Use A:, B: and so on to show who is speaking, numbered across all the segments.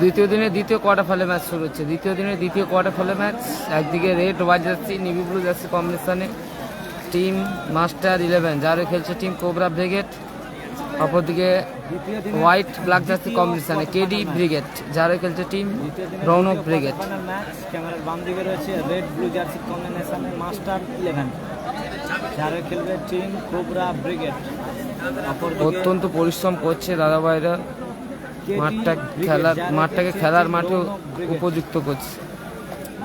A: দ্বিতীয় দিনে দ্বিতীয় কোয়ার্টার ফাইনাল ম্যাচ শুরু হচ্ছে। দ্বিতীয় দিনের দ্বিতীয় কোয়ার্টার ফাইনাল ম্যাচ। একদিকে red white jersey, navy blue jersey কম্বিনেশনে টিম মাস্টার 11 যারা খেলছে টিম কোবরা ব্রিগেড। অপরদিকে হোয়াইট ব্ল্যাক জার্সি কম্বিনেশনে কেডি ব্রিগেড যারা খেলছে টিম রৌনক ব্রিগেড।
B: ক্যামেরার বাম দিকে রয়েছে রেড ব্লু জার্সি কম্বিনেশনে মাস্টার 11 যারা খেলবে টিম কোবরা ব্রিগেড।
A: অত্যন্ত পরিশ্রম করছে দাদাভাইরা, মাঠটাকে খেলার মাঠে উপযুক্ত করছে।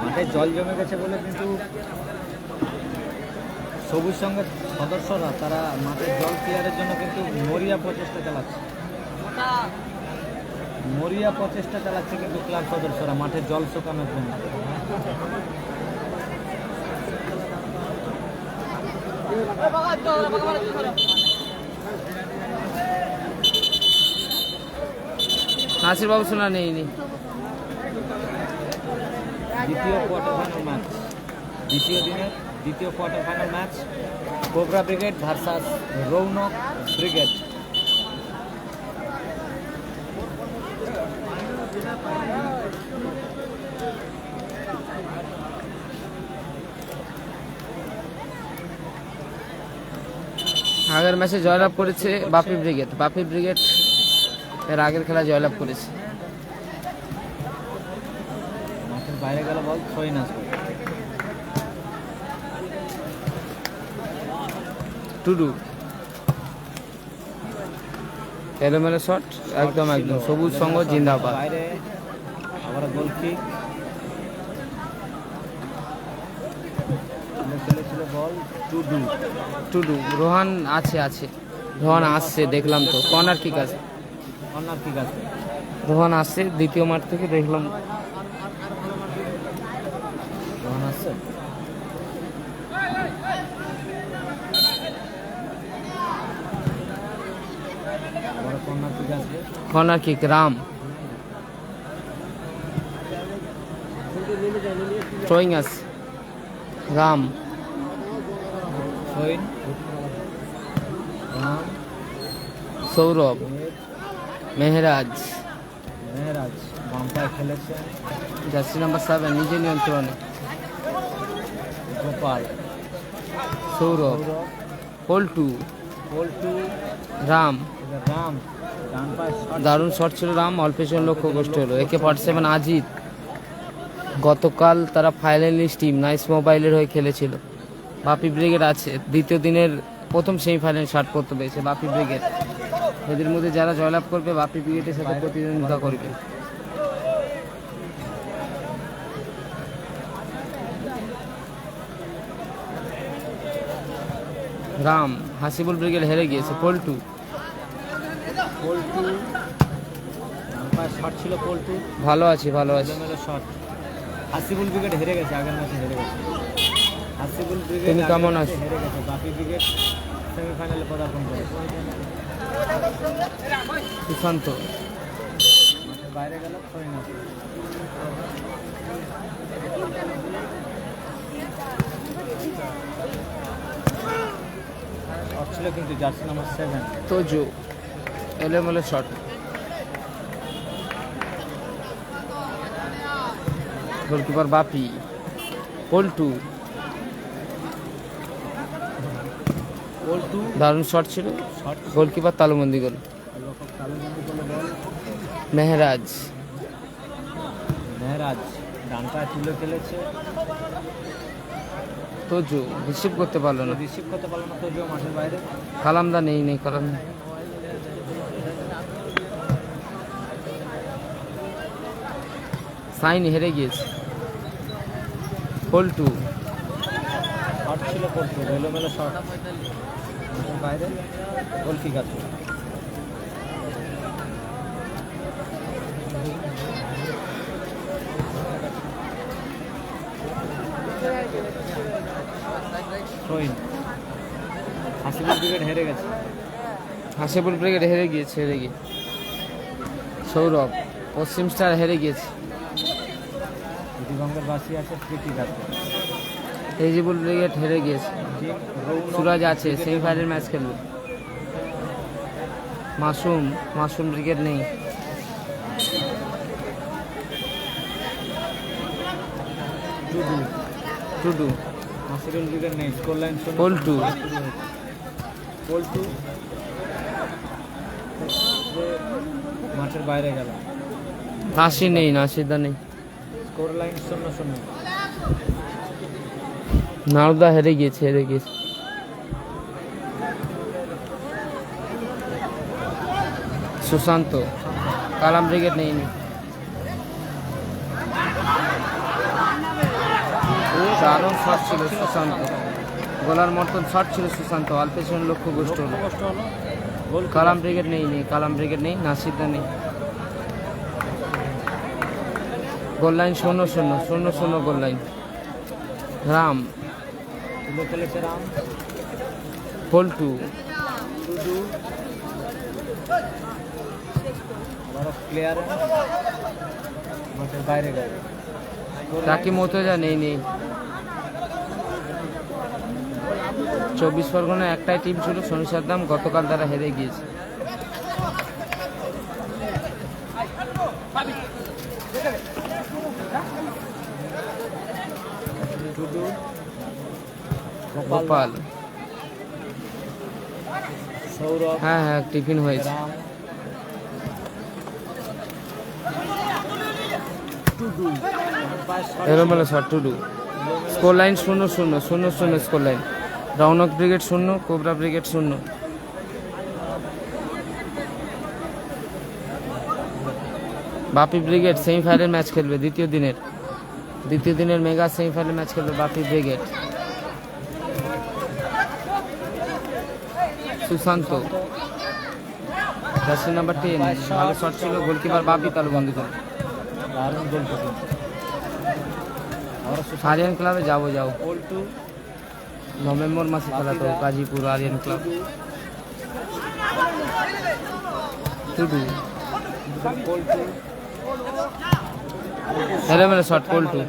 B: মাঠে জল জমে গেছে বলে কিন্তু সবুজ সংঘের সদস্যরা তারা মাঠের জল ক্লিয়ারের জন্য কিন্তু মরিয়া প্রচেষ্টা চালাচ্ছে কিন্তু ক্লাব সদস্যরা মাঠের জল শুকানোর জন্য।
A: নাসির বাবু শোনা নেই।
B: দ্বিতীয় কোয়ার্টার ফাইনাল ম্যাচ, দ্বিতীয় দিনের দ্বিতীয় quarter final match Cobra Brigade versus Rounak Brigade.
A: আগের ম্যাচে জয়লাভ করেছে বাপি ব্রিগেড। বাপি ব্রিগেড এর আগের খেলা জয়লাভ করেছে।
B: মাঠের বাইরে গেল বল, ছয় না
A: টুডু এলোমেলো শট, একদম সবুজ সংঘ জিন্দাবাদ।
B: বাইরে আবার গোল কিক খেলেছিল বল
A: টুডু রোহান রোহান আসছে দেখলাম তো। কর্নার কিক আছে, রোহান আসছে দ্বিতীয় মাঠ থেকে দেখলাম।
B: রোহান আসছে,
A: কর্নার কিক রাম থ্রোয়িং আস রাম সৌরভ মেহরাজ
B: বাম্পায় খেলেছে
A: জার্সি নাম্বার 7 নিজে নিয়ন্ত্রণে।
B: গোপাল,
A: সৌরভ পল্টু রাম ডান পায়ে দারুণ শট ছিল রাম, অল্প পেছনে লক্ষ্য কষ্ট হলো। AK-47 আজিত গতকাল তারা ফাইনালিস্ট টিম নাইস মোবাইলের হয়ে খেলেছিল। বাপি ব্রিগেড আছে দ্বিতীয় দিনের প্রথম সেমিফাইনাল শার্ট করতে পেরেছে বাপি ব্রিগেড। এদের মধ্যে যারা জয়লাভ করবে বাপি ব্রিগেডের সাথে প্রতিদ্বন্দ্বিতা করবে। রাম হাসিবুল ব্রিগেড হেরে গিয়েছে। পল্টু
B: শট ছিল, পল্টু
A: ভালো আছে
B: শট। হাসিবুল ব্রিগেড হেরে গেছে, আগের ম্যাচে হেরে গেছে। হাসিবুল ব্রিগেড
A: তুমি কেমন আছো?
B: হেরে গেছে, বাপি ব্রিগেড সেমিফাইনালে পদার্পণ করে।
A: সুশান্ত
B: বাইরে গেল, ছিল কিন্তু জার্সি নাম্বার 7
A: তোজো এলোমেলো শট। গোলকিপার বাপি। পল্টু দারুণ শট ছিল, গোলকিপার তালুবন্দি গোল। মেহরাজ
B: ডান পায়ে তুলে খেলেছে।
A: তোজো রিসিভ করতে পারলো না
B: তোজো মাঠের বাইরে।
A: কালামদা নেই কালামদা। সাইন হেরে গিয়েছে। পল্টু
B: শট ছিল, এলোমেলো শট বাইরে, গোল কিক আছে। হাসিবুল ব্রিগেড হেরে গেছে।
A: সৌরভ পশ্চিম স্টার হেরে গিয়েছে।
B: দীপঙ্কর বাসী আছে, প্রীতি আছে।
A: এজিবুল ব্রিগেড হেরে গিয়েছে। সুরাজ আছে, সেমিফাইনাল ম্যাচ খেলবে। মাসুম ব্রিগেড নেই। টুডু
B: নাসিরুল ব্রিগেড নেই, স্কোর লাইন
A: পল্টু
B: পল্টু মাঠের বাইরে গেল,
A: নাসির নেই, নাসিরদা নেই।
B: Score line 0-0।
A: নারদা হেরে গিয়েছে, হেরে গিয়েছে। সুশান্ত কালাম ব্রিগেড নেই। দারুণ শট ছিল সুশান্ত, গোলার মতন শট ছিল সুশান্ত, অল্প পেছনে লক্ষ্য গোষ্ঠ হলো।
B: কষ্ট হলো, গোল
A: কালাম ব্রিগেড নেই, কালাম ব্রিগেড নেই, নাসিরদা নেই। গোল লাইন 0-0 গোল লাইন। রাম
B: তুলে খেলেছে রাম,
A: পল্টু
B: টুডু আবারও প্লেয়ার মাঠের বাইরে গেল,
A: রাকি মতোজা নেই। 24 পরগনা একটাই টিম ছিল শনিসারদাম, গতকাল তারা হেরে গিয়েছে।
B: টুডু
A: গোপাল
B: সৌরভ,
A: হ্যাঁ টিফিন হয়েছে।
B: রাম, টুডু
A: এলোমেলো shot Tudu. Score line 0-0 score line. Rounak brigade 0, cobra brigade 0। Bapi brigade semifinal match খেলবে দ্বিতীয় দিনের মেগা সেমিফাইনাল ম্যাচ খেলবে Bapi Brigade. Sushant jersey number 10, ভালো শট ছিল, গোলকিপার বাপি তালু বন্ধ করে।
B: দারুণ গোল করছেন। আবারও
A: আরিয়ান ক্লাবে যাবো
B: পল্টু,
A: নভেম্বর মাসে খেলা তো গাজীপুর আরিয়ান ক্লাব। টুডু
B: পল্টু
A: এলোমেলো শট পল্টু।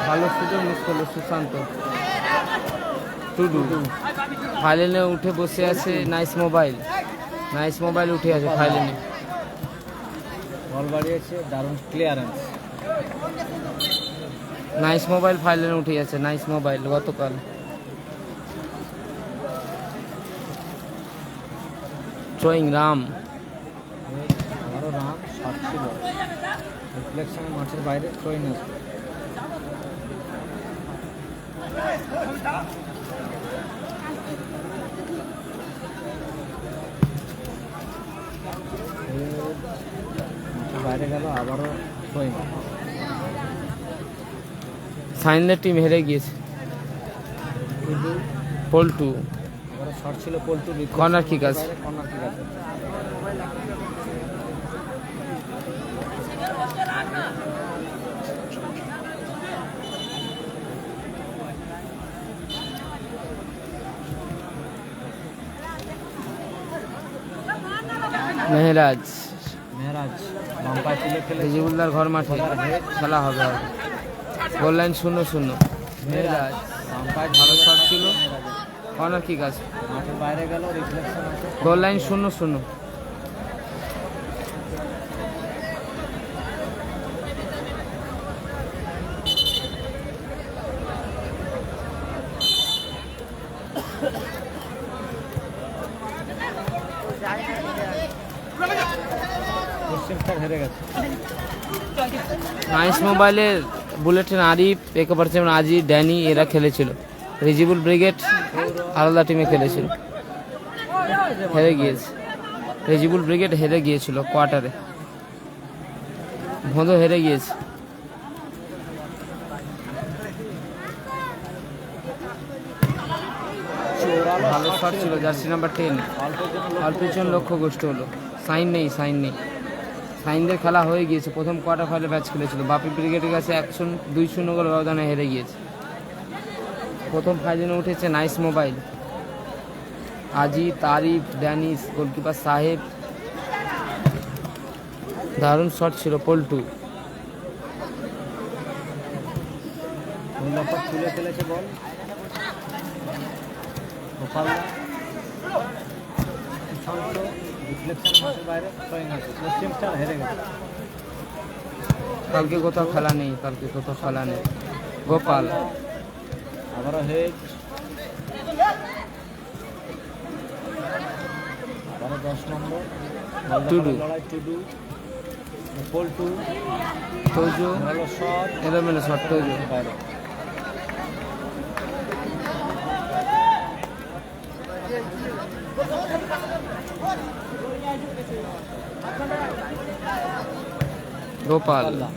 A: ভালো সুযোগ মিস করলো সুশান্ত। টুডু ফাইনালে উঠে বসে আছে নাইস মোবাইল উঠে আছে ফাইনালে।
B: বল বাড়িয়েছে, দারুণ ক্লিয়ারেন্স।
A: নাইস মোবাইল ফাইনালে উঠে আছে, নাইস মোবাইল গতকাল। থ্রোয়িং রাম,
B: আবারও রাম, শট ছিল, রিফ্লেকশনে মাঠের বাইরে থ্রোইং আসবে। মাঠের বাইরে গেল, আবারও থ্রোইং।
A: সাইনদের টিম হেরে গিয়েছে। পল্টু
B: আবারও শট ছিল, পল্টু
A: কর্নার কিক আছে।
B: কর্নার কিক আছে।
A: মেহরাজ
B: বাম পায়ে তুলে খেলে
A: রেজিবুল্লার ঘর মাঠে খেলা হবে আর। গোল লাইন 0-0। মেহরাজ
B: বাম পায়ে
A: ভালো শট ছিল, কর্নার কিক আছে।
B: মাঠের বাইরে গেল, রিফ্লেকশন আছে।
A: গোল লাইন 0-0।
B: পশ্চিম স্টার হেরে গেছে।
A: নাইস মোবাইলের বুলেটিন আরিফ, একেবারে আজি, ড্যানি এরা খেলেছিল। রেজিবুল ব্রিগেড আলাদা টিমে খেলেছিল, হেরে গিয়েছে। রেজিবুল ব্রিগেড হেরে গিয়েছিল কোয়ার্টারে, ভোঁদো হেরে গিয়েছে। ভালো শট ছিল, জার্সি নাম্বার 10, অল্পজন লক্ষ্য গোষ্ঠ হলো। সাইন নেই। সাইনদের খেলা হয়ে গিয়েছে, প্রথম কোয়ার্টার ফাইনাল ম্যাচ খেলেছিল। বাপি ব্রিগেডের কাছে 2-0 গোল ব্যবধানে হেরে গিয়েছে। প্রথম ফাইনালে উঠেছে নাইস মোবাইল, আজি, তারিফ, ড্যানিস, গোলকিপার সাহেব। দারুণ শট ছিল পল্টু।
B: তুলে খেলেছে বল, গোপালদা শান্ত রিফ্লেকশন মাঠের বাইরে ছয়িং আছে। পশ্চিম স্টার হেরে গেছে।
A: কালকে কোথাও খেলা নেই, গোপাল
B: আবারও হেড, আবারও 10 নম্বর
A: টুডু।
B: লড়াই টুডু পল্টু
A: তৌজু
B: ভালো শট
A: এলোমেলো শট তৌজু।
B: বাইরে।
A: গোপাল
B: পাল্লা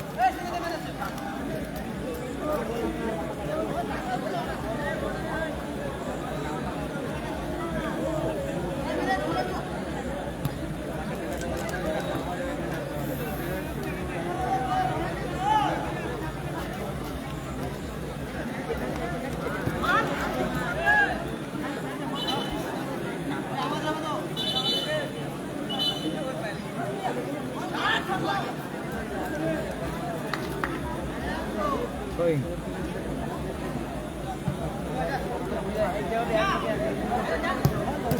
B: ছয়িং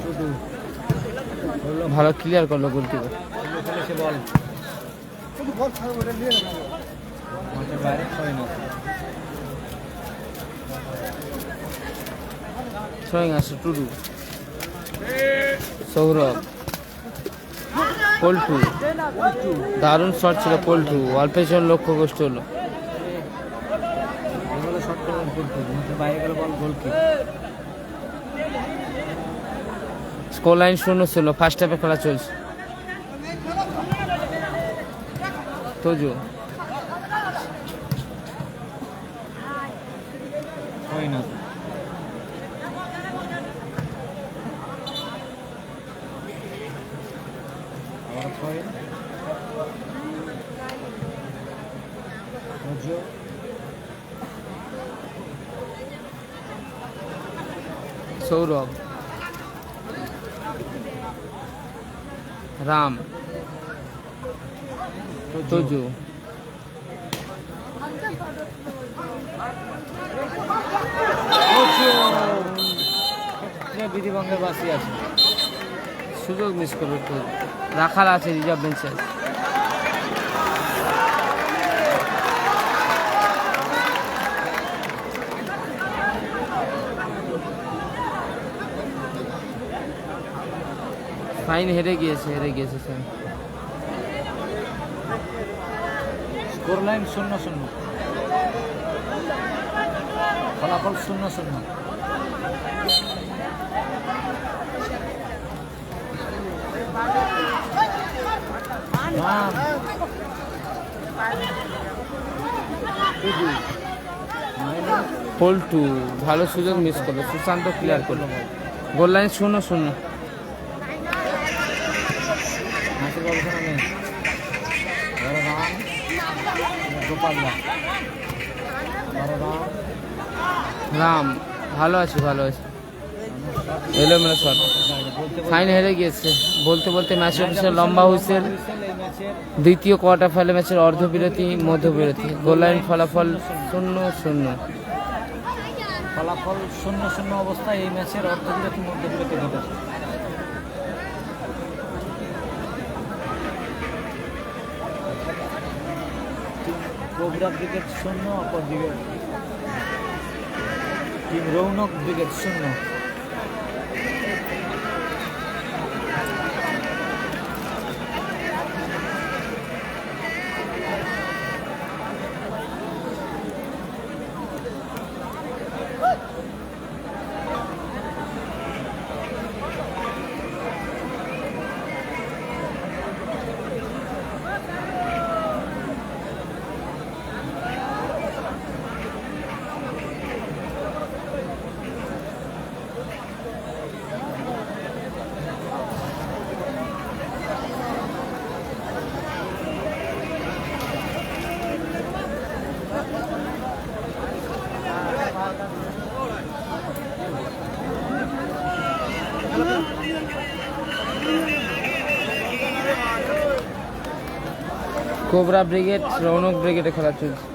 B: টুডু
A: ভালো ক্লিয়ার করলো গোলকিপার।
B: খেলেছে বল মাঠের বাইরে ছয়িং আছে।
A: ছয়িং আসে টুডু, সৌরভ, পল্টু। দারুণ শট ছিল পল্টু, অল্পের লক্ষ্য গোষ্ঠ হলো।
B: এগুলো শট করে পল্টু মাঠের বাইরে গেলে বল গোলকি।
A: স্কোর লাইন 0 ছিল, ফার্স্ট হাফে খেলা চলছে। তৌজু
B: ছয়িং আছে। আবার ছয়িং রোজো
A: সৌরভ, রাম, তৌজু।
B: বিধিভঙ্গের বাসি আছে।
A: সুযোগ মিস করবে তৌজু, রাখাল আছে রিজার্ভ বেঞ্চে আছে। ফাইন হেরে গিয়েছে ফাইন।
B: স্কোর লাইন 0-0, ফলাফল 0-0।
A: পল্টু ভালো সুযোগ মিস করলো, সুশান্ত ক্লিয়ার করলো। গোল লাইন 0-0।
B: হাসির গবেষণা নেই। বড় রান গোপালদা, বড়
A: রাম
B: রান
A: ভালো আছে এলোমেলো শট। ফাইন হেরে গিয়েছে। বলতে ম্যাচ অফিসের লম্বা হুইসেল।
B: এই ম্যাচের
A: দ্বিতীয় কোয়ার্টার ফাইনাল ম্যাচের অর্ধবিরতি মধ্যবিরতি। গোল লাইন ফলাফল 0-0।
B: ফলাফল 0-0 অবস্থায় এই ম্যাচের অর্ধবিরতি মধ্যবিরতি ঘটেছে। কোবরা ব্রিগেড 0, অপরদিকে team Raunak brigade 0।
A: Cobra brigade Raunak ব্রিগেডে খেলা চলছে।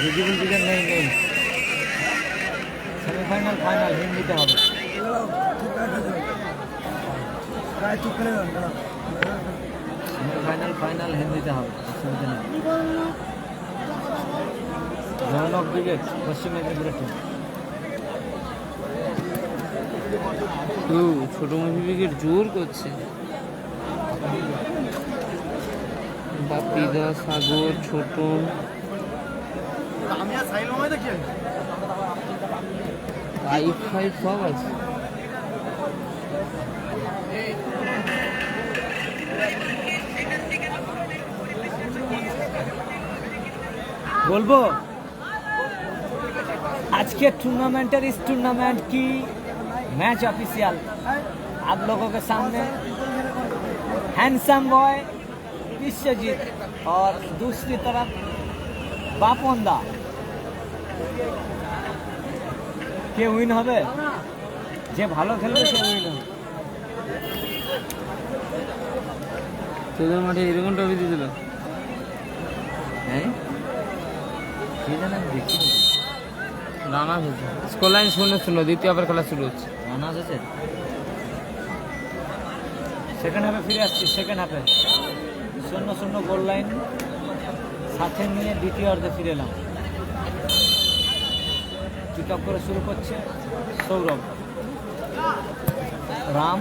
B: রিজিবল ব্রিগেড নেই সেমিফাইনাল ফাইনাল হিন্দিতে হবে। সেমিফাইনাল ফাইনাল হিন্দিতে হবে, অসুবিধা নেই। রৌনক ব্রিগেড পশ্চিম মেদিনীপুরের টিম।
A: ছোট মুভি ব্রিগেড জোর করছে। বাপিদা, সাগর, ছোট, ফাইভ সব আছে।
B: बोलबो आज के टूर्नामेंट इस टूर्नामेंट की मैच ऑफिशियल आप लोगों के सामने हैंडसम बॉय विश्वजीत और दूसरी तरफ बापोंदा के उइन হবে যে ভালো খেলবে সে উইন হবে।
A: তোদের মাঠে এরকম ট্রফি দিয়েছিল?
B: হ্যাঁ
A: রানা হয়েছে। স্কোর লাইন 0-0, দ্বিতীয় ওভার খেলা শুরু হচ্ছে।
B: রানা হয়েছে। সেকেন্ড হাফে ফিরে আসছি। সেকেন্ড হাফে 0-0 গোল লাইন সাথে নিয়ে দ্বিতীয় অর্ধে ফিরে এলাম। পিক আপ করে শুরু করছে সৌরভ। রাম,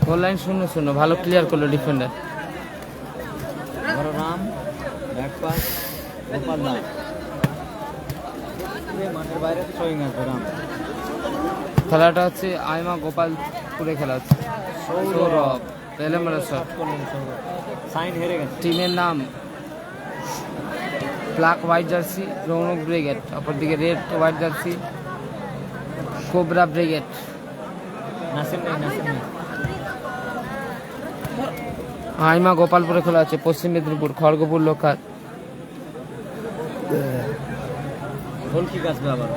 A: গোল লাইন 0-0, ভালো ক্লিয়ার করলো ডিফেন্ডার।
B: বড় রাম, ব্যাক পাস গোপাল দাস, মাঠের বাইরে শোয়িং আছে রাম।
A: খেলাটা হচ্ছে আইমা গোপালপুরে খেলা হচ্ছে। সৌরভ এলোমেলো শট।
B: সাইন হেরে গেছে।
A: টিমের নাম black white jersey Raunak brigade, অপরদিকে red white jersey cobra brigade.
B: Nasim নেই।
A: আইমা গোপালপুরে খেলা হচ্ছে, পশ্চিম মেদিনীপুর খড়গপুর লোকাল।
B: গোল কি আসবে আবার?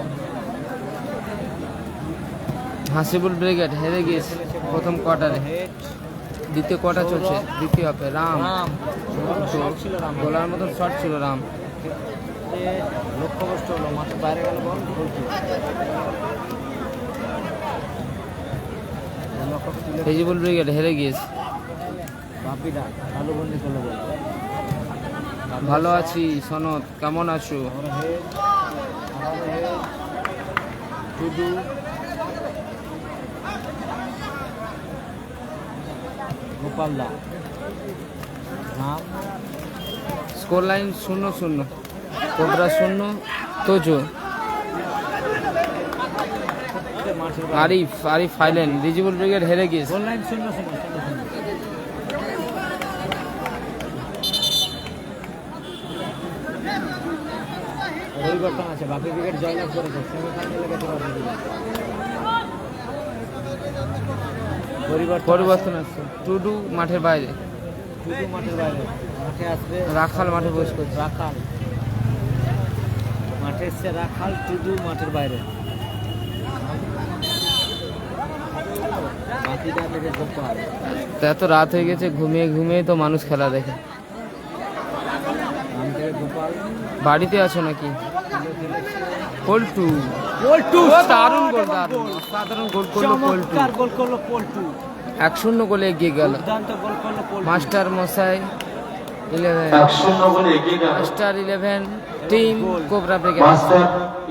A: হাসিবুল ব্রিগেড হেরে গিয়েছে প্রথম কোয়ার্টারে। দ্বিতীয় কোয়ার্টার চলছে, দ্বিতীয় হাফে রাম
B: ছিল রাম,
A: গোলার মতন শট ছিল রাম।
B: লক্ষ্যভ্রষ্ট হলো, মাঠের বাইরে গেল বল। গোল কি?
A: হাসিবুল ব্রিগেড হেরে গিয়েছে।
B: বাপিদা তালুবন্দি করলো বল।
A: ভালো আছি সনদ, কেমন আছো?
B: টুডু, গোপাল দা, Ram.
A: Score line 0-0, cobra 0, Tojo. Arif ফাইলেন। রিজিবুল ব্রিগেড হেরে গিয়েছে।
B: Goal line 0-0। পরিবর্তন আছে, বাকি উইকেট জয়লাভ করেছে। সেমিফাইনালে গেছে বাকি উইকেট।
A: পরিবর্তন আছে। টুডু মাঠের বাইরে,
B: টুডু মাঠের বাইরে। মাঠে আসবে
A: রাখাল মাঠে প্রবেশ করছে।
B: রাখাল মাঠে এসছে। রাখাল, টুডু মাঠের বাইরে। বাকিটা থেকে গোপাল।
A: তা এত রাত হয়ে গেছে, ঘুমিয়ে তো মানুষ খেলা দেখে।
B: রাম থেকে গোপাল।
A: বাড়িতে আছো নাকি? পল্টু
B: পল্টু
A: দারুণ গোল, অসাধারণ গোল করলো পল্টু।
B: চমৎকার গোল করলো পল্টু।
A: 1-0 গোলে এগিয়ে গেল।
B: দুর্দান্ত গোল করলো পল্টু।
A: মাস্টার মশাই 11,
C: 1-0 গোলে এগিয়ে গেল
A: master 11 team cobra Brigade.
C: Master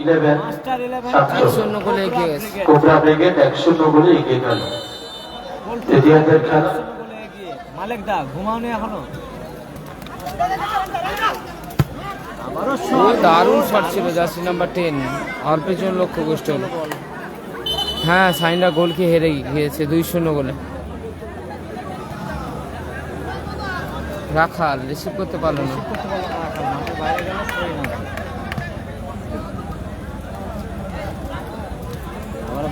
C: 11
B: master 11
A: 1-0 গোলে এগিয়ে গেছে।
C: কোবরা ব্রিগেড 1-0 গোলে এগিয়ে গেল। দ্বিতীয়ার্ধের খেলা।
B: মালিক দা ঘুমাওনি এখনো?
A: দারুণ শট ছিল জার্সি নাম্বার 10, অল্পের জন্য লক্ষ্য গোষ্ঠ হলো। হ্যাঁ, সাইনরা গোল খেয়ে হেরে গিয়েছে 2-0 গোলে। রাখাল রিসিভ করতে পারলো না।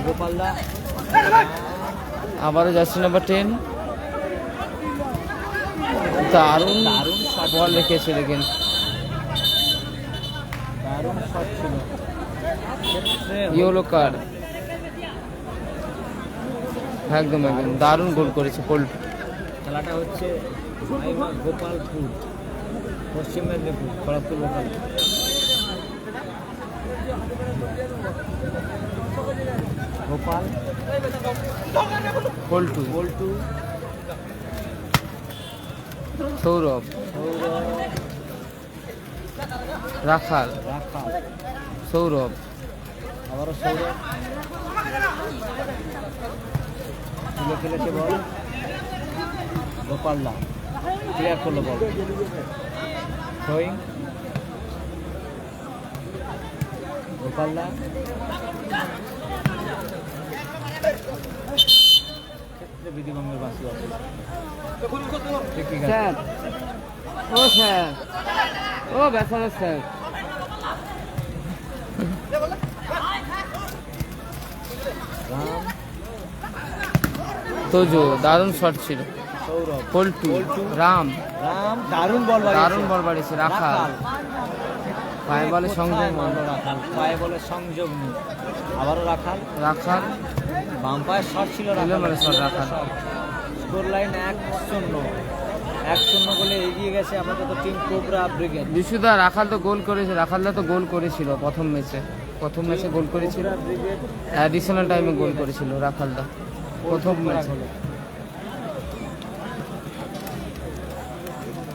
B: গোপালদা
A: আবারও জার্সি নাম্বার 10, দারুণ বল রেখেছিল কিন্তু।
B: দারুণ শট ছিল।
A: Yellow card. একদম দারুণ গোল করেছে পল্টু।
B: খেলাটা হচ্ছে গোপালপুর, পশ্চিম মেদিনীপুর, খড়গপুর লোকাল। গোপাল
A: পল্টু,
B: পল্টু
A: সৌরভ,
B: সৌরভ
A: রাখাল,
B: রাখাল
A: সৌরভ,
B: আবারও সৌরভ তুলে খেলেছে বল গোপাল দা ক্লিয়ার করলো বল থ্রোয়িং গোপাল দা ক্ষেত্রে বিধিভঙ্গের বাসি আছে ঠিক আছে
A: স্যার, ও স্যার, ও বেসানো স্যার।
B: রাম
A: তোজো, দারুণ শট ছিল।
B: সৌরভ
A: পল্টু,
B: পল্টু,
A: রাম,
B: রাম দারুণ বল
A: দারুণ বল বাড়িয়েছে। রাখাল, পায়ে বলে সংযোগ,
B: রাখাল পায়ে বলে সংযোগ নেই আবারও রাখাল
A: রাখাল,
B: বাম পায়ের শট ছিল
A: এলোমেলো শট রাখাল।
B: স্কোর লাইন 1-0 গোলে এগিয়ে গেছে আমাদের টিম কোবরা ব্রিগেড।
A: বিশুদা, রাখাল তো গোল করেছে, রাখালদা তো গোল করেছিল প্রথম ম্যাচে গোল করেছিল,
B: ব্রিগেড
A: অ্যাডিশনাল টাইমে গোল করেছিল রাখালদা প্রথম ম্যাচে।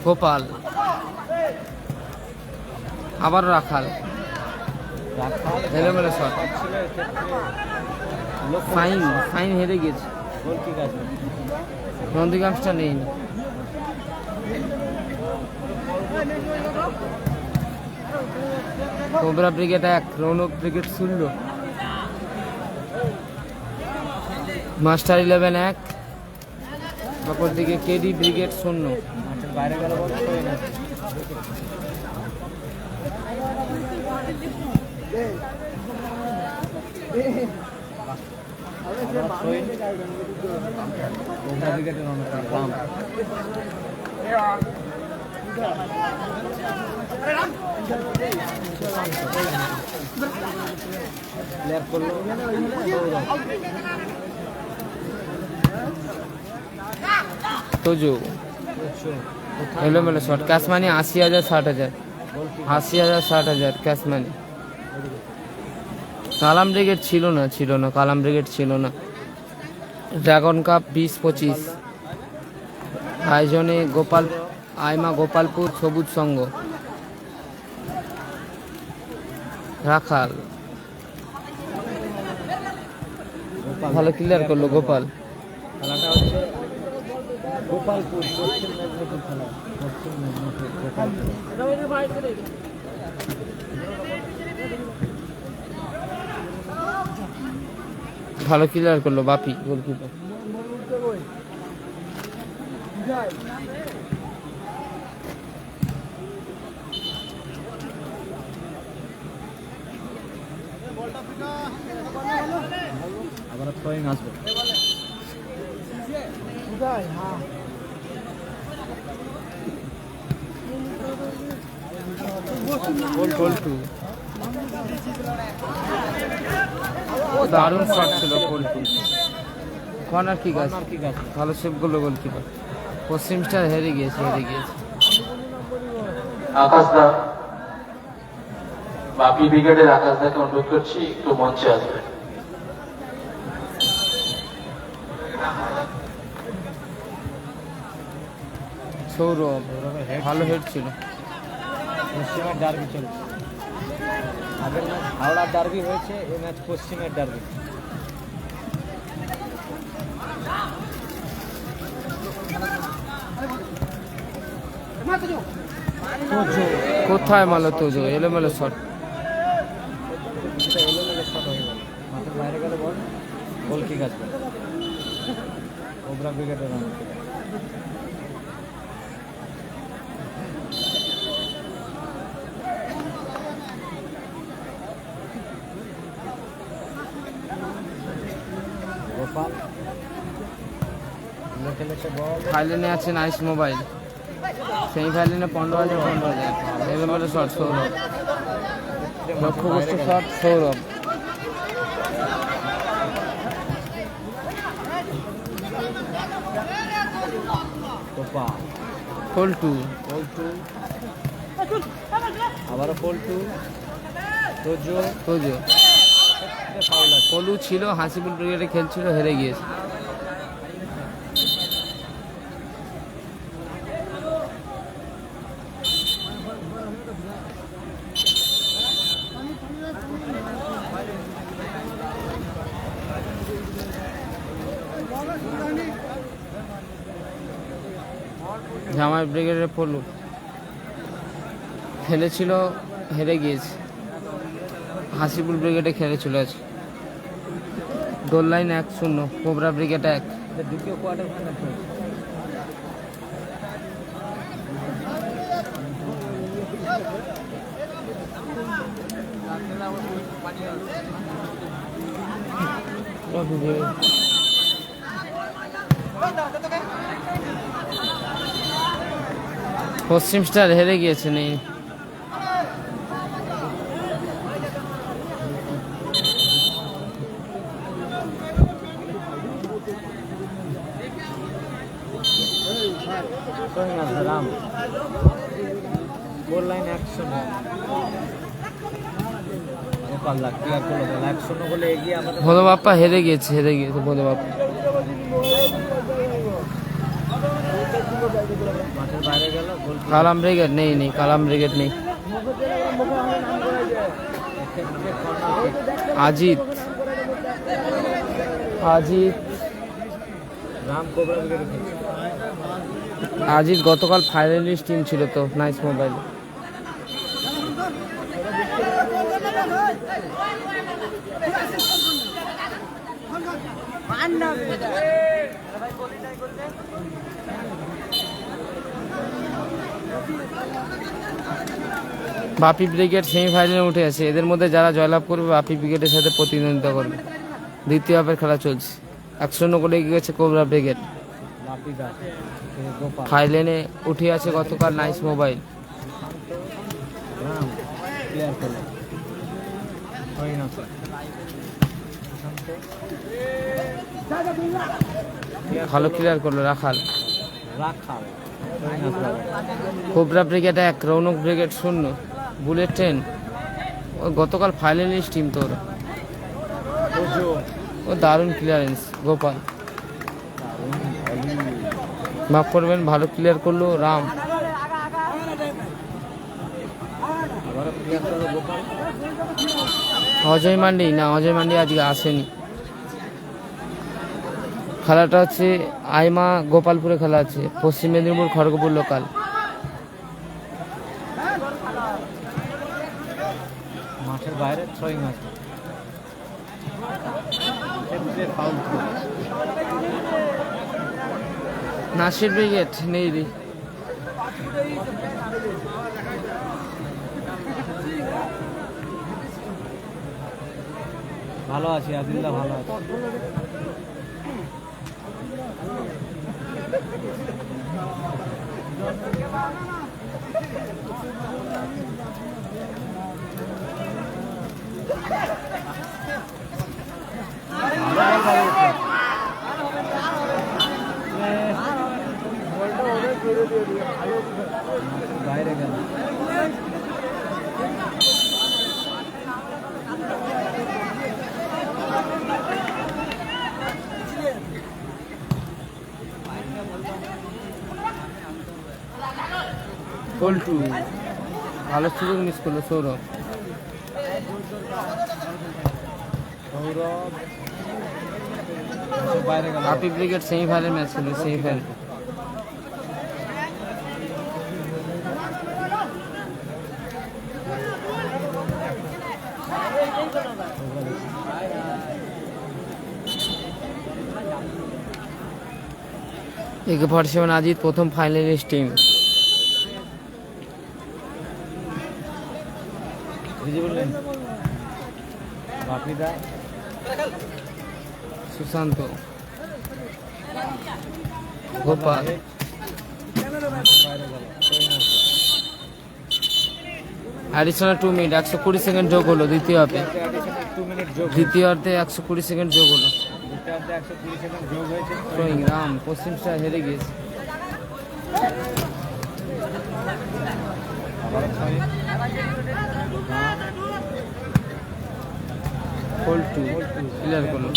A: গোপাল, আবার রাখাল,
B: রাখাল
A: এলোমেলো শট।
B: ছিল এক্ষেত্রে
A: ফাইন হেরে গেছে,
B: গোল কিক আসবে
A: নন্দীগ্রামসটা নেই। Cobra brigade 1, Rounak brigade 0, master 11 1, অপর দিকে কেডি ব্রিগেড 0।
B: মাঠের বাইরে গেল বল ছুঁয়ে না কোবরা ব্রিগেডের অনেক রাম প্লেয়ার করলো সৌরভ
A: তোজো, এলোমেলো shot. Cash money 80,000 60,000, 80,000 60,000 cash money. Kalam brigade ছিল না, কালাম ব্রিগেড ছিল না। ড্রাগন কাপ 20-25 আয়োজনে আইমা গোপালপুর সবুজ সংঘ। রাখাল ভালো ক্লিয়ার করলো গোপাল।
B: খেলাটা হচ্ছে গোপালপুর পশ্চিম মেদিনীপুর খেলা পশ্চিম মেদিনীপুর গোপালপুর
A: ভালো ক্লিয়ার করলো বাপি গোলকিপার।
B: আবার থ্রোয়িং আসবে
A: পল্টু, দারুণ শট ছিল পল্টু। কর্নার কিক আছে,
B: কর্নার কিক আছে
A: ভালো সেভ করলো গোলকিপার। পশ্চিম স্টার হেরে গিয়েছে।
C: আকাশদা, বাপি ব্রিগেডের আকাশদাকে অনুরোধ করছি একটু মঞ্চে আসবে।
A: সৌরভ, ভালো হেড ছিল।
B: পশ্চিমের ডার্বি চলছে আগের ম্যাচ হাওড়ার ডার্বি হয়েছে এই ম্যাচ পশ্চিমের ডার্বি
A: কোথায় মারলো তোজো, এলোমেলো শট।
B: এলোমেলো শট হয়ে গেল মাঠের বাইরে গেল বল গোল কিক আসবে কোবরা ব্রিগেডের রান গোপাল খেলেছে বল
A: ফাইনালে আছে নাইস মোবাইল, সেমিফাইনালে 15,000 এলোমেলো শট সৌরভ, লক্ষ্যবস্তু শট সৌরভ।
B: গোপাল
A: পল্টু,
B: পল্টু আবারও পল্টু তোজো
A: তোজো,
B: ফাউল আছে।
A: পলু ছিল, হাসিপুর ব্রিগেডে খেলছিল, হেরে গিয়েছে। জামাই ব্রিগেডের পলু খেলেছিল, হেরে গিয়েছে। হাসিপুর ব্রিগেডে খেলেছিল আজ। Goal line 1-0, cobra brigade 1।
B: এটা দ্বিতীয় কোয়ার্টার ফাইনাল খেলছে।
A: পশ্চিম স্টার হেরে গিয়েছে নেই।
B: Ram goal line 1-0। Gopal clear করলো বল 1-0 গোলে এগিয়ে আমাদের।
A: ভোদো বাপ্পা হেরে গিয়েছে ভোদো বাপ্পা।
B: মাঠের বাইরে গেল গোল।
A: কালাম ব্রিগেড নেই, কালাম ব্রিগেড নেই। আজিত
B: রাম কোবরা ব্রিগেডে খেলছে।
A: আজিত গতকাল ফাইনালিস্ট টিম ছিল তো নাইস মোবাইল। বাপি ব্রিগেড সেমিফাইনালে উঠে আছে। এদের মধ্যে যারা জয়লাভ করবে বাপি ব্রিগেডের সাথে প্রতিদ্বন্দ্বিতা করবে। দ্বিতীয় হাফের খেলা চলছে। 1-0 গোলে এগিয়ে গেছে কোবরা ব্রিগেড। ফাইনালে উঠে আছে গতকাল নাইস মোবাইল।
B: রাম ক্লিয়ার করলো।
A: ভালো ক্লিয়ার করলো Rakhal.
B: Rakhal
A: cobra brigade 1, Rounak brigade 0। Bullet train ও গতকাল ফাইনালিস্ট টিম তোর। ও দারুণ ক্লিয়ারেন্স গোপাল, মাফ করবেন, ভালো ক্লিয়ার করলো রাম। অজয় মান্ডি আজকে আসেনি। খেলাটা হচ্ছে আইমা গোপালপুরে খেলা আছে, পশ্চিম মেদিনীপুর খড়গপুর লোকাল।
B: মাঠের বাইরে থ্রোয়িং আছে।
A: নাসির ব্রিগেড নেই রে।
B: ভালো আছি, আদিল্লা ভালো আছে। বাইরে গেল।
A: পল্টু ভালো সুযোগ মিস করলো সৌরভ।
B: বাইরে গেল।
A: বাপি ব্রিগেড সেমিফাইনাল ম্যাচ ছিল, সেমিফাইনাল। AK-47 আজিত প্রথম ফাইনালিস্ট টিম।
B: বাপিদা
A: Sushanta Gopal. Additional 2 minute, 120 second যোগ হলো দ্বিতীয় হাফে।
B: 2 মিনিট যোগ।
A: দ্বিতীয় অর্ধে 120 সেকেন্ড যোগ হলো।
B: 120 সেকেন্ড যোগ হয়েছে।
A: থ্রোয়িং রাম, পশ্চিম স্টার হেরে গিয়েছে।
B: আবার থ্রোয়িং
A: হোল 2 ক্লিয়ার করলো।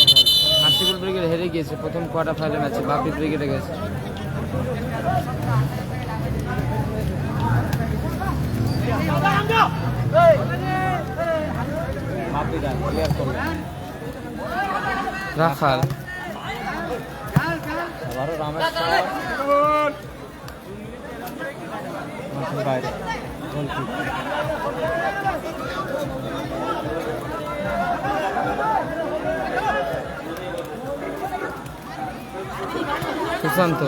A: হাসিবুল ব্রিগেড হেরে গিয়েছে প্রথম কোয়ার্টার ফাইনাল ম্যাচে, বাপি ব্রিগেডে গেছে।
B: বাপিরা ক্লিয়ার করলো।
A: রাখাল
B: আবারও রামেশ্বর মাঠের বাইরে গোল কিক।
A: সুশান্ত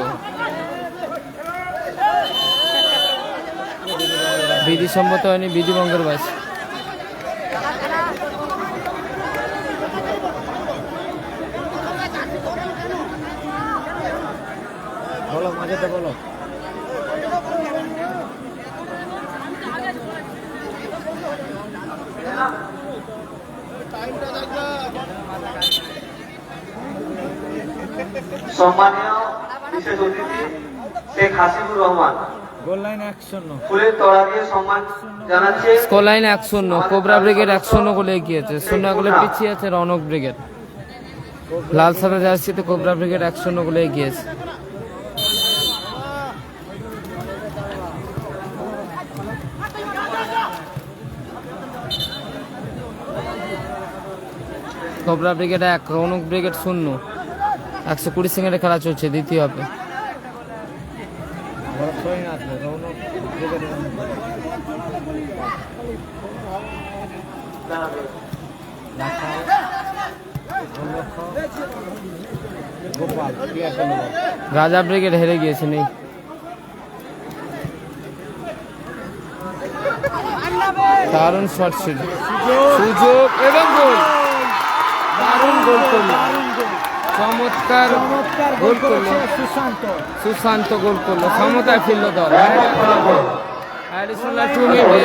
A: বিধি সম্মত হয়নি, বিধিভঙ্গের বাস।
B: বলো মাঝেতে বলো।
C: সম্মানীয় বিশেষ অতিথি শেখ হাসিবুর রহমান
B: গোল লাইন 1-0।
C: ফুলের তলা দিয়ে সম্মান জানাচ্ছে।
A: স্কোর লাইন 1-0, কোবরা ব্রিগেড 1-0 গোলে এগিয়েছে। 0 গোলে পিছিয়ে আছে রনক ব্রিগেড। লাল সাদা জার্সিতে কোবরা ব্রিগেড 1-0 গোলে এগিয়েছে। Cobra brigade 1, Rounak brigade 0। 120 সেকেন্ডে খেলা চলছে দ্বিতীয় হাফে।
B: গোপাল ক্লিয়ার করলো।
A: রাজা ব্রিগেড হেরে গিয়েছে, নেই। দারুণ শট ছিল, সুযোগ এবং গোল। দারুণ গোল করলো, চমৎকার গোল করলো সুশান্ত, গোল করলো, ক্ষমতায় ফিরল দল। অ্যাডিশনাল 2 মিনিটে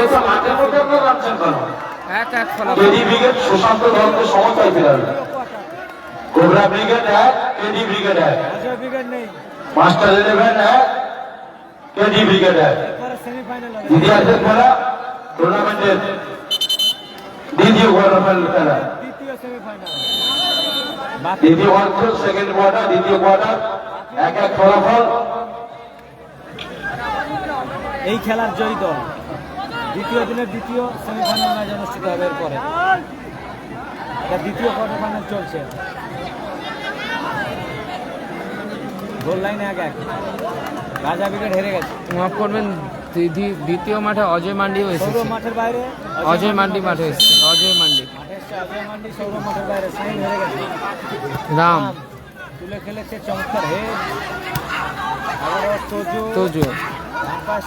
A: 1-1 ফলাফল।
C: কেডি ব্রিগেড সুশান্ত দলকে সমতায় ফেরাল। Cobra brigade 1, KD brigade 1।
B: Ajay brigade নেই।
C: Master 11 1, KD brigade 1।
B: এরপরে সেমিফাইনাল হবে।
C: দ্বিতীয়ার্ধের খেলা, টুর্নামেন্টের দ্বিতীয় কোয়ার্টার ফাইনাল খেলা।
B: দ্বিতীয় সেমিফাইনাল।
C: দ্বিতীয় অংশ, সেকেন্ড কোয়ার্টার, দ্বিতীয় কোয়ার্টার 1-1 ফলাফল।
B: এই খেলার জয়ী দল দ্বিতীয় দিনের দ্বিতীয় সেমিফাইনাল ম্যাচ অনুষ্ঠিত হবে। এরপরে এটা দ্বিতীয় কোয়ার্টার ফাইনাল চলছে। গোল লাইনে 1-1। রাজা ব্রিগেড হেরে গেছে।
A: মাফ করবেন, দ্বিতীয় মাঠে অজয় মান্ডিও
B: সৌরভ
A: এসেছে।
B: মাঠের বাইরে
A: অজয় মান্ডি মাঠে এসেছে, অজয় মান্ডি।
B: মাঠে এসছে অজয় মান্ডি, সৌরভ মাঠের বাইরে। সাইন হেরে গেছে।
A: রাম
B: তুলে খেলেছে, চমৎকার হেড। আবারও
A: তোজো।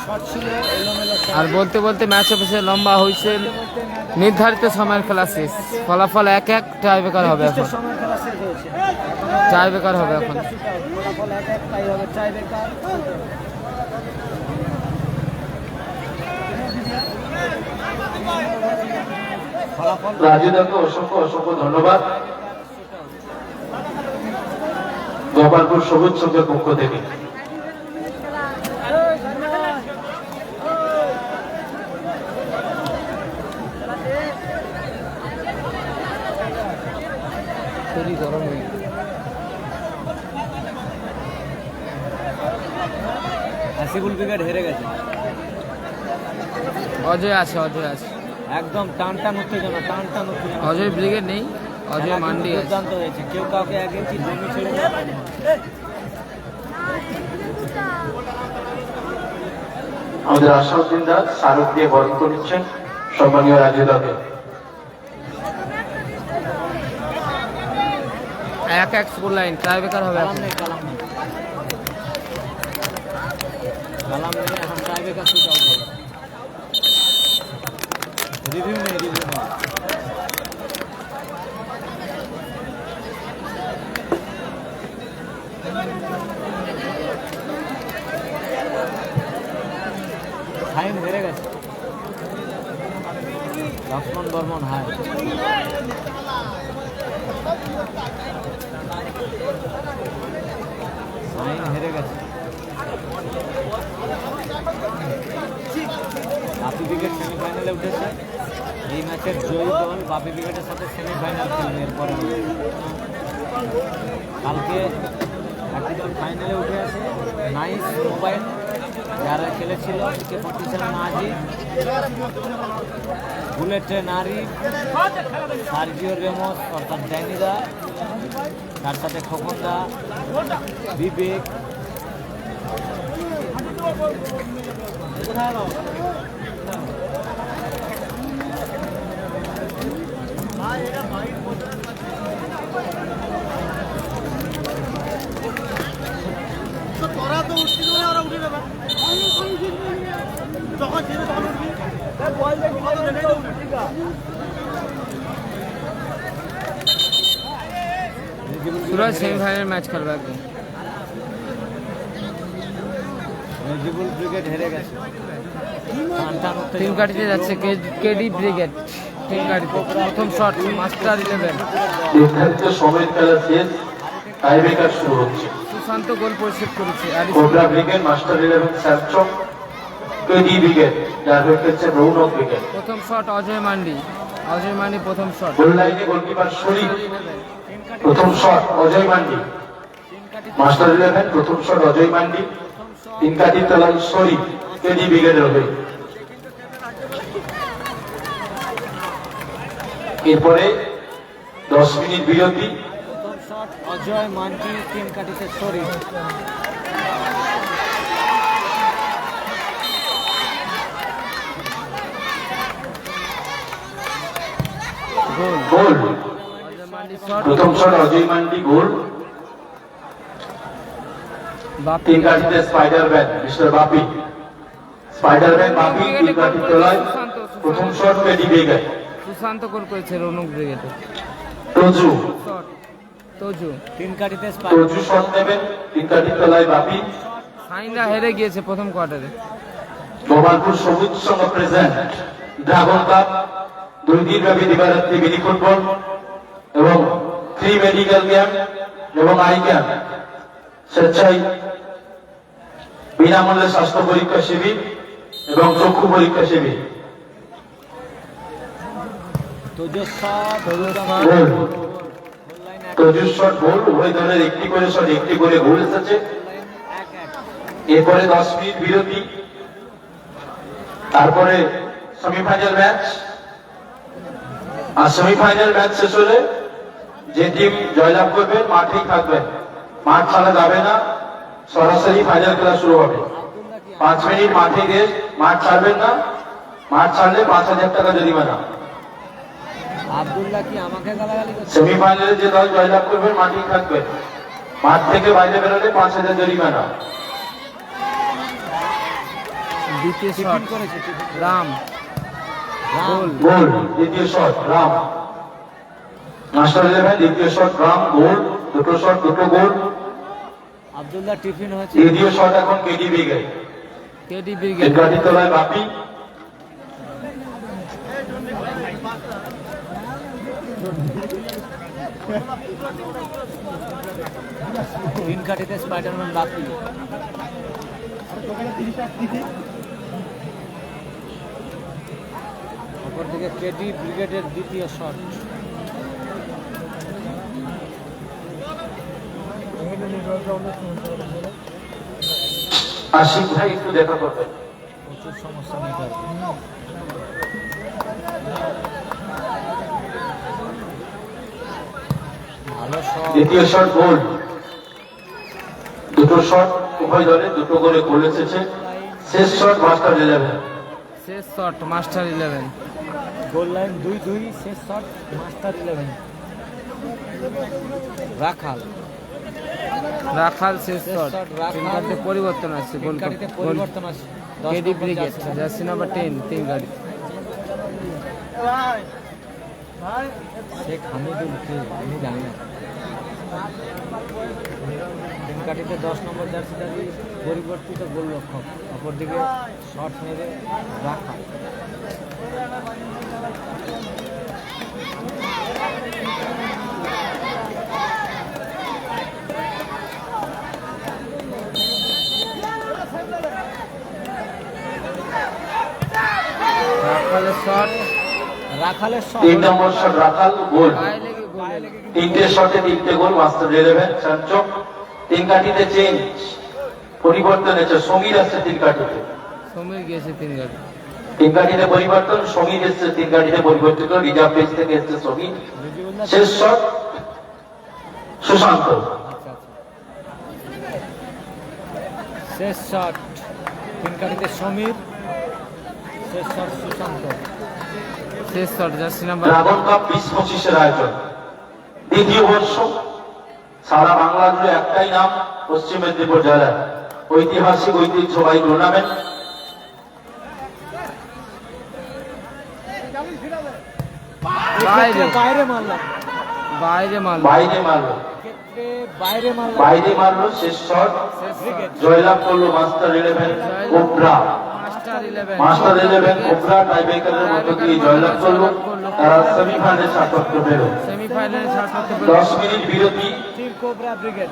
B: শট ছিল, এলোমেলো shot।
A: আর বলতে বলতে ম্যাচ অফিসে লম্বা হয়েছে, নির্ধারিত সময়ের খেলা শেষ। ফলাফল 1-1, টাই বেকার হবে এখন।
B: সময় খেলা শেষ হয়েছে।
A: টাই বেকার হবে এখন।
B: ফলাফল 1-1, তাই হবে টাই বেকার। ফলাফল
C: রাজুদাকে অসংখ্য অসংখ্য ধন্যবাদ গোপালপুর সবুজ সংঘের পক্ষ থেকে।
A: খুবই গরম হয়ে গেছে।
B: হাসিবুল ব্রিগেড হেরে গেছে।
A: অজয় আছে, অজয় আছে।
B: একদম টান টান উত্তেজনা, টান টান উত্তেজনা।
A: অজয় ব্রিগেড নেই, অজয়
B: খেলা
A: মান্ডি
B: কিন্তু
A: আছে।
B: দুর্দান্ত হয়েছে। কেউ কাউকে 1 ইঞ্চি জমি ছেড়ে দেয়।
C: আমাদের আসাউদ্দিন দাস স্মারক দিয়ে বরণ করে নিচ্ছেন সম্মানীয় রাজুদাকে।
A: 1-1 স্কোর লাইন, টাই বেকার হবে
B: কালাম
A: এখন।
B: নেই, কালাম নেই। কালাম নেই, এখন টাই বেকার শুট আউট হবে। রিভিউ নেই, রিভিউ নেই। টাইম হেরে গেছে। লক্ষ্মণ বর্মন হায়। সাইন হেরে গেছে। বাপি ব্রিগেড সেমিফাইনালে উঠেছে। এই ম্যাচের জয়ী দল বাপি ব্রিগেডের সাথে সেমিফাইনাল খেলবে এরপরে। কালকে একটি দল ফাইনালে উঠে আছে, নাইস মোবাইল, যারা খেলেছিল AK-47 আজি, বুলেট ট্রেন নারী, সার্জিও রেমোস অর্থাৎ ড্যানিদা, তার সাথে খোকনদা, বিবেক,
D: তোরা তো উঠছিস না, ওরা উঠে যাবে যখন ছেড়ে তখন উঠবি।
A: সুরজ সেমিফাইনাল ম্যাচ খেলবে একদম।
B: নজিবুল ব্রিগেড হেরে গেছে।
A: তিন কাটিতে যাচ্ছে কেডি ব্রিগেড। তিন কাটিতে প্রথম শট মাস্টার 11।
C: নির্ধারিত সময়ের খেলা শেষ, টাইব্রেকার শুরু হচ্ছে।
A: সুশান্ত গোল পরিশোধ করেছে।
C: Cobra Brigade, master 11 Samsung, KD Brigade, যার হয়ে খেলছে রৌনক ব্রিগেড।
A: প্রথম শট অজয় মান্ডি। অজয় মান্ডি প্রথম শট।
C: গোল লাইনে গোলকিপার শরীফ, প্রথম শট অজয় মান্ডি। মাস্টার 11 প্রথম শট অজয় মান্ডি, তিন কাঠির তলায় শরীফ, কেডি ব্রিগেডের হয়ে। এরপরে 10 মিনিট বিরতি।
B: প্রথম শট অজয় মান্ডি, তিন কাটিতে শরীফ।
A: গোল।
C: গোল,
A: অজয় মান্ডি শট।
C: প্রথম শট অজয় মান্ডি, গোল।
A: বাপি
C: তিন কাঠিতে স্পাইডারম্যান মিস্টার বাপি, স্পাইডারম্যান বাপি, তিন কাঠির তলায় প্রথম শট কেডি ব্রিগেড।
A: সুশান্ত গোল করেছে রৌনক ব্রিগেডে।
C: তজু,
A: শট তজু।
B: তিন কাটিতে
C: তজু শট নেবেন, তিন কাঠির তলায় বাপি।
A: সাইনরা হেরে গিয়েছে প্রথম কোয়ার্টারে।
C: গোপালপুর সবুজ সংঘ প্রেজেন্ট ড্রাগন কাপ, 2 দিন ব্যাপী দিবারাত্রি মিনি ফুটবল এবং ফ্রি মেডিকেল ক্যাম্প এবং আই ক্যাম্প, স্বেচ্ছায় বিনামূল্যে স্বাস্থ্য পরীক্ষা শিবির এবং চক্ষু পরীক্ষা শিবির।
B: তোজো শট,
C: গোল, তজুর শট গোল, উভয় দলের একটি করে শট, একটি করে গোল এসেছে।
B: 1-1।
C: এরপরে 10 মিনিট বিরতি, তারপরে সেমিফাইনাল ম্যাচ। আর সেমিফাইনাল ম্যাচ শেষ হলে যে টিম জয়লাভ করবে মাঠেই থাকবে, মাঠ ছাড়া যাবে না, সরাসরি ফাইনাল খেলা শুরু হবে। 5 মিনিট মাঠে গিয়ে মাঠ ছাড়বেন না, মাঠ ছাড়লে 5,000 টাকা জরিমানা।
B: আব্দুল্লাহ কি আমাকে গালাগালি করছে?
C: সেমিফাইনালে যে দল জয়লাভ করবে মাঠেই থাকবে, মাঠ থেকে বাইরে বেরোলে 5,000 জরিমানা।
A: দ্বিতীয় শট
B: টিফিন করেছে, টিফিন।
A: রাম গোল।
C: গোল, দ্বিতীয় শট রাম। মাস্টার 11 দ্বিতীয় শট রাম, গোল। দুটো শট, দুটো গোল।
B: আব্দুল্লাহ টিফিন হয়েছে।
C: তৃতীয় শট এখন কেডি ব্রিগেড,
A: কেডি ব্রিগেড।
C: গাড়ি তলায় বাপি।
B: তিন কাটিতে স্পাইডারম্যান বাপি। অপরদিকে কেডি ব্রিগেডের দ্বিতীয় শট।
C: আশিক ভাই একটু দেখা করবেন।
B: প্রচুর সমস্যা নেই। ভালো শট।
C: দ্বিতীয় শট গোল, দুটো শট উভয় দলে দুটো করে গোল এসেছে। শেষ শট মাস্টার 11।
A: শেষ শট মাস্টার 11।
B: গোল লাইন 2-2, শেষ শট মাস্টার 11। রাখাল
A: রাখাল শেষ শট।
B: শট, রাখাল।
A: তিন কাটিতে পরিবর্তন আছে। গোল
B: গাড়িতে পরিবর্তন আছে।
A: কেডি ব্রিগেড জার্সি নাম্বার 10 তিন গাড়ি।
B: শেখ হামিদুল কে আমি জানি না। তিন কাটিতে 10 নম্বর জার্সিধারী পরিবর্তিত গোলরক্ষক। অপরদিকে শট মেরে রাখা। রাখালের শট
C: 3 নম্বর শট রাখাল গোল
A: গায়ে লেগে গোল এলো।
C: 3টে শটে 3টে গোল মাস্টার 11 চারচক 3 কাঠিতে চেঞ্জ পরিবর্তন হয়েছে সমীর আসছে 3 কাঠিতে
A: সমীর গেছে 3 গাড়ি
C: 3 কাঠিতে পরিবর্তন সমীর এসছে 3 কাঠিতে পরিবর্তিত রিজার্ভ বেঞ্চ থেকে এসছে সমীর শেষ শট সুশান্ত
B: আচ্ছা, আচ্ছা। শেষ শট 3 কাঠিতে সমীর শেষ শট সুশান্ত
A: শেষ shot jersey number
C: dragon cup 20-25 আয়োজন দ্বিতীয় বর্ষ সারা বাংলা জুড়ে একটাই নাম পশ্চিম মেদিনীপুর জেলার ঐতিহাসিক ঐতিহ্যবাহী টুর্নামেন্ট
A: বাইরে
B: বাইরে মারলাম
A: বাইরে মারল
C: বাইরে মারলো
B: ক্ষেত্রে বাইরে মারলাম
C: বাইরে মারলো শেষ শট জয়লাভ করলো মাস্টার 11 কোবরা মাস্টার 11 কোবরা টাইব্রেকারের মধ্য দিয়ে জয়লাভ করলো তারা সেমিফাইনালে সার্থক পেল
A: সেমিফাইনালে
C: 10 মিনিট বিরতি
B: টিম কোবরা ব্রিগেড